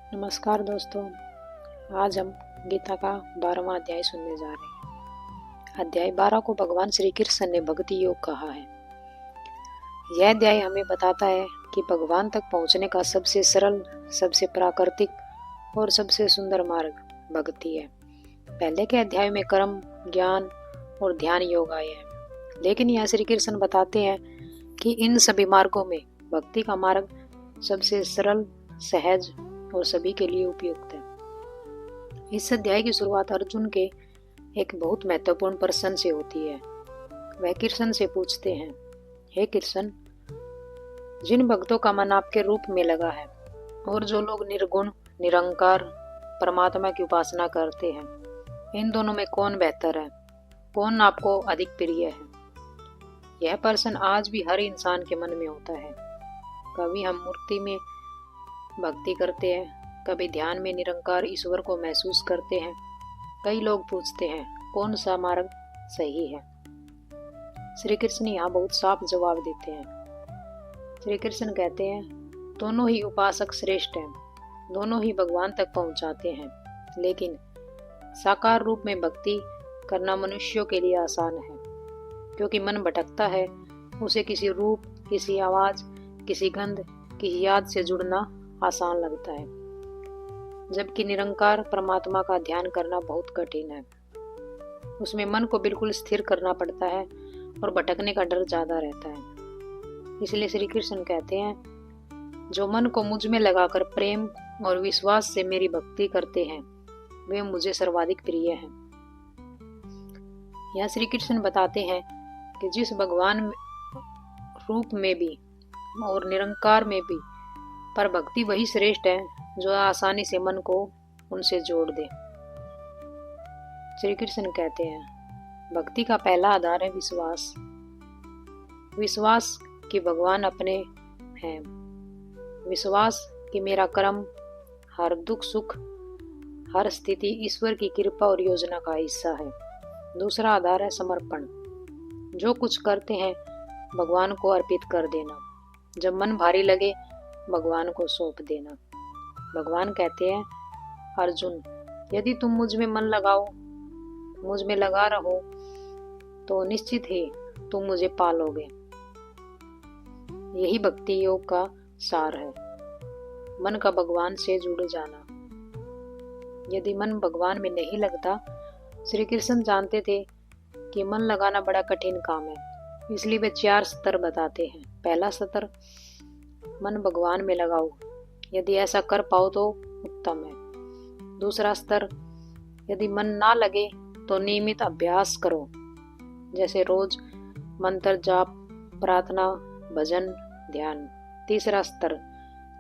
नमस्कार दोस्तों। आज हम गीता का 12वां अध्याय सुनने जा रहे हैं। अध्याय 12 को भगवान श्री कृष्ण ने भक्ति योग कहा है। यह अध्याय हमें बताता है कि भगवान तक पहुंचने का सबसे सरल, सबसे प्राकृतिक और सबसे सुंदर मार्ग भक्ति है। पहले के अध्याय में कर्म, ज्ञान और ध्यान योग आए हैं, लेकिन यहाँ श्री कृष्ण बताते हैं कि इन सभी मार्गों में भक्ति का मार्ग सबसे सरल, सहज और सभी के लिए उपयुक्त है। इस अध्याय की शुरुआत अर्जुन के एक बहुत महत्वपूर्ण प्रश्न से होती है। वह कृष्ण से पूछते हैं, हे कृष्ण, जिन भक्तों का मन आपके रूप में लगा है और जो लोग निर्गुण, निरंकार परमात्मा की उपासना करते हैं, इन दोनों में कौन बेहतर है? कौन आपको अधिक प्रिय है? यह प्रश्न आज भी हर इंसान के मन में होता है। कभी हम मूर्ति में भक्ति करते हैं, कभी ध्यान में निरंकार ईश्वर को महसूस करते हैं। कई लोग पूछते हैं, कौन सा मार्ग सही है? श्री कृष्ण यहाँ बहुत साफ जवाब देते हैं। श्री कृष्ण कहते हैं, दोनों ही उपासक श्रेष्ठ हैं, दोनों ही भगवान तक पहुंचाते हैं, लेकिन साकार रूप में भक्ति करना मनुष्यों के लिए आसान है, क्योंकि मन भटकता है। उसे किसी रूप, किसी आवाज, किसी गंध, किसी याद से जुड़ना आसान लगता है, जबकि निरंकार परमात्मा का ध्यान करना बहुत कठिन है। उसमें मन को बिल्कुल स्थिर करना पड़ता है और भटकने का डर ज्यादा रहता है। इसलिए श्री कृष्ण कहते हैं, जो मन को मुझ में लगाकर प्रेम और विश्वास से मेरी भक्ति करते हैं, वे मुझे सर्वाधिक प्रिय हैं। यह श्री कृष्ण बताते हैं कि जिस भगवान रूप में भी और निरंकार में भी पर भक्ति वही श्रेष्ठ है जो आसानी से मन को उनसे जोड़ दे। श्री कृष्ण कहते हैं, भक्ति का पहला आधार है विश्वास। विश्वास कि भगवान अपने हैं, विश्वास कि मेरा कर्म, हर दुख सुख, हर स्थिति ईश्वर की कृपा और योजना का हिस्सा है। दूसरा आधार है समर्पण। जो कुछ करते हैं भगवान को अर्पित कर देना। जब मन भारी लगे भगवान को सौंप देना। भगवान कहते हैं, अर्जुन, यदि तुम मुझ में मन लगाओ, मुझ में लगा रहो, तो निश्चित ही तुम मुझे पालोगे। यही भक्ति योग का सार है, मन का भगवान से जुड़ जाना। यदि मन भगवान में नहीं लगता, श्री कृष्ण जानते थे कि मन लगाना बड़ा कठिन काम है, इसलिए वे 4 स्तर बताते हैं। पहला स्तर, मन भगवान में लगाओ। यदि ऐसा कर पाओ तो उत्तम है। दूसरा स्तर, यदि मन ना लगे तो नियमित अभ्यास करो, जैसे रोज मंत्र जाप, प्रार्थना, भजन, ध्यान। तीसरा स्तर,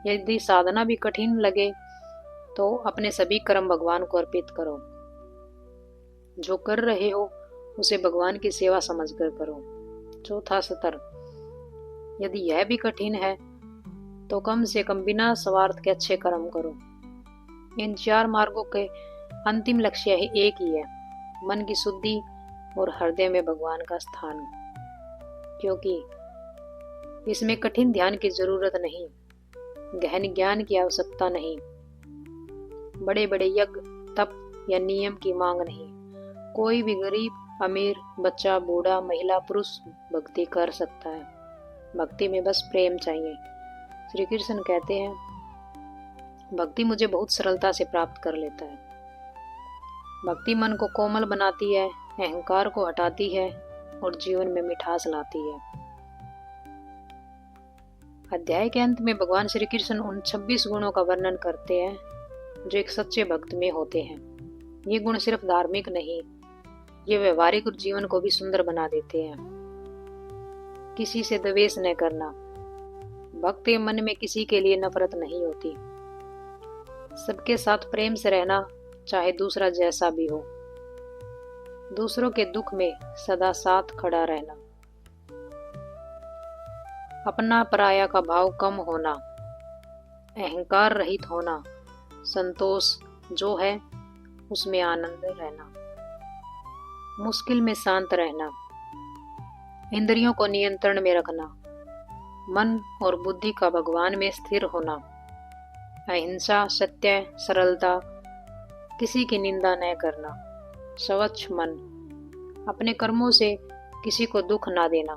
यदि साधना भी कठिन लगे तो अपने सभी कर्म भगवान को अर्पित करो। जो कर रहे हो उसे भगवान की सेवा समझकर करो। चौथा स्तर, यदि यह भी कठिन है तो कम से कम बिना स्वार्थ के अच्छे कर्म करो। इन 4 मार्गों के अंतिम लक्ष्य एक ही है, मन की शुद्धि और हृदय में भगवान का स्थान। क्योंकि इसमें कठिन ध्यान की जरूरत नहीं, गहन ज्ञान की आवश्यकता नहीं, बड़े बड़े यज्ञ, तप या नियम की मांग नहीं। कोई भी गरीब, अमीर, बच्चा, बूढ़ा, महिला, पुरुष भक्ति कर सकता है। भक्ति में बस प्रेम चाहिए। श्री कृष्ण कहते हैं, भक्ति मुझे बहुत सरलता से प्राप्त कर लेता है। भक्ति मन को कोमल बनाती है, अहंकार को हटाती है और जीवन में मिठास लाती है। अध्याय के अंत में भगवान श्री कृष्ण उन 26 गुणों का वर्णन करते हैं जो एक सच्चे भक्त में होते हैं। ये गुण सिर्फ धार्मिक नहीं, ये व्यवहारिक और जीवन को भी सुंदर बना देते हैं। किसी से द्वेष न करना। भक्त के मन में किसी के लिए नफरत नहीं होती। सबके साथ प्रेम से रहना, चाहे दूसरा जैसा भी हो। दूसरों के दुख में सदा साथ खड़ा रहना। अपना पराया का भाव कम होना। अहंकार रहित होना। संतोष जो है उसमें आनंद रहना। मुश्किल में शांत रहना। इंद्रियों को नियंत्रण में रखना। मन और बुद्धि का भगवान में स्थिर होना। अहिंसा, सत्य, सरलता, किसी की निंदा न करना, स्वच्छ मन, अपने कर्मों से किसी को दुख ना देना,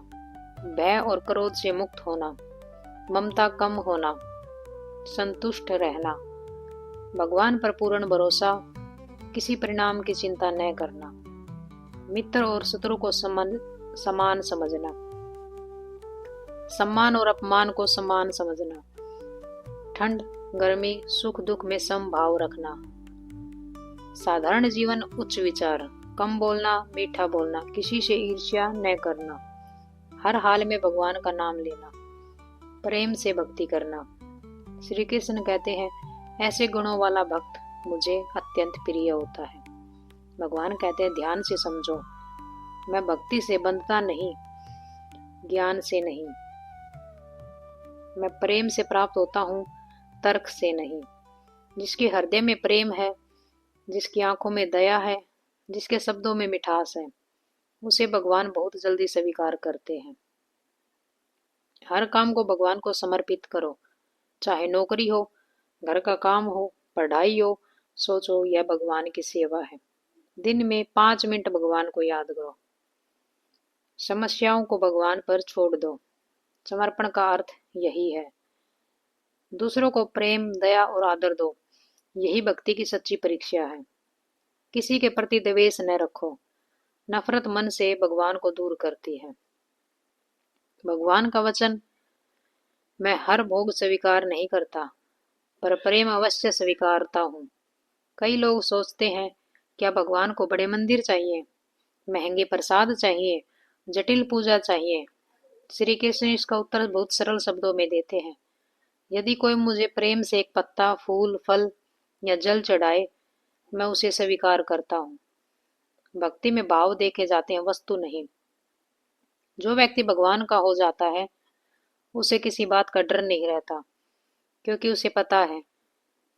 भय और क्रोध से मुक्त होना, ममता कम होना, संतुष्ट रहना, भगवान पर पूर्ण भरोसा, किसी परिणाम की चिंता न करना, मित्र और शत्रु को समान समझना, सम्मान और अपमान को समान समझना, ठंड गर्मी सुख दुख में समभाव रखना, साधारण जीवन उच्च विचार, कम बोलना, मीठा बोलना, किसी से ईर्ष्या न करना, हर हाल में भगवान का नाम लेना, प्रेम से भक्ति करना। श्री कृष्ण कहते हैं, ऐसे गुणों वाला भक्त मुझे अत्यंत प्रिय होता है। भगवान कहते हैं, ध्यान से समझो, मैं भक्ति से बंधता नहीं, ज्ञान से नहीं, मैं प्रेम से प्राप्त होता हूँ, तर्क से नहीं। जिसके हृदय में प्रेम है, जिसकी आंखों में दया है, जिसके शब्दों में मिठास है, उसे भगवान बहुत जल्दी स्वीकार करते हैं। हर काम को भगवान को समर्पित करो, चाहे नौकरी हो, घर का काम हो, पढ़ाई हो, सोचो यह भगवान की सेवा है। दिन में 5 मिनट भगवान को याद करो, समस्याओं को भगवान पर छोड़ दो। समर्पण का अर्थ यही है। दूसरों को प्रेम, दया और आदर दो, यही भक्ति की सच्ची परीक्षा है। किसी के प्रति द्वेष न रखो, नफरत मन से भगवान को दूर करती है। भगवान का वचन, मैं हर भोग स्वीकार नहीं करता, पर प्रेम अवश्य स्वीकारता हूँ। कई लोग सोचते हैं, क्या भगवान को बड़े मंदिर चाहिए, महंगे प्रसाद चाहिए, जटिल पूजा चाहिए। श्री कृष्ण इसका उत्तर बहुत सरल शब्दों में देते हैं। यदि कोई मुझे प्रेम से एक पत्ता, फूल, फल या जल चढ़ाए, मैं उसे स्वीकार करता हूँ। भक्ति में भाव देखे जाते हैं, वस्तु नहीं। जो व्यक्ति भगवान का हो जाता है, उसे किसी बात का डर नहीं रहता, क्योंकि उसे पता है,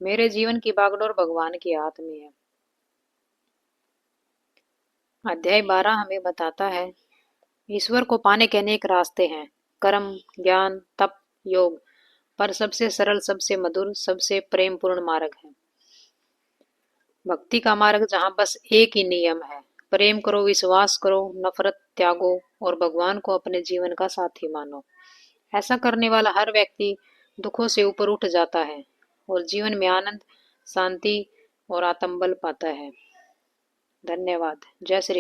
मेरे जीवन की बागडोर भगवान के हाथ में है। अध्याय 12 हमें बताता है, ईश्वर को पाने के अनेक रास्ते हैं, कर्म, ज्ञान, तप, योग, पर सबसे सरल, सबसे मधुर, सबसे प्रेमपूर्ण मार्ग है भक्ति का मार्ग, जहाँ बस एक ही नियम है, प्रेम करो, विश्वास करो, नफरत त्यागो और भगवान को अपने जीवन का साथी मानो। ऐसा करने वाला हर व्यक्ति दुखों से ऊपर उठ जाता है और जीवन में आनंद, शांति और आत्मबल पाता है। धन्यवाद। जय श्री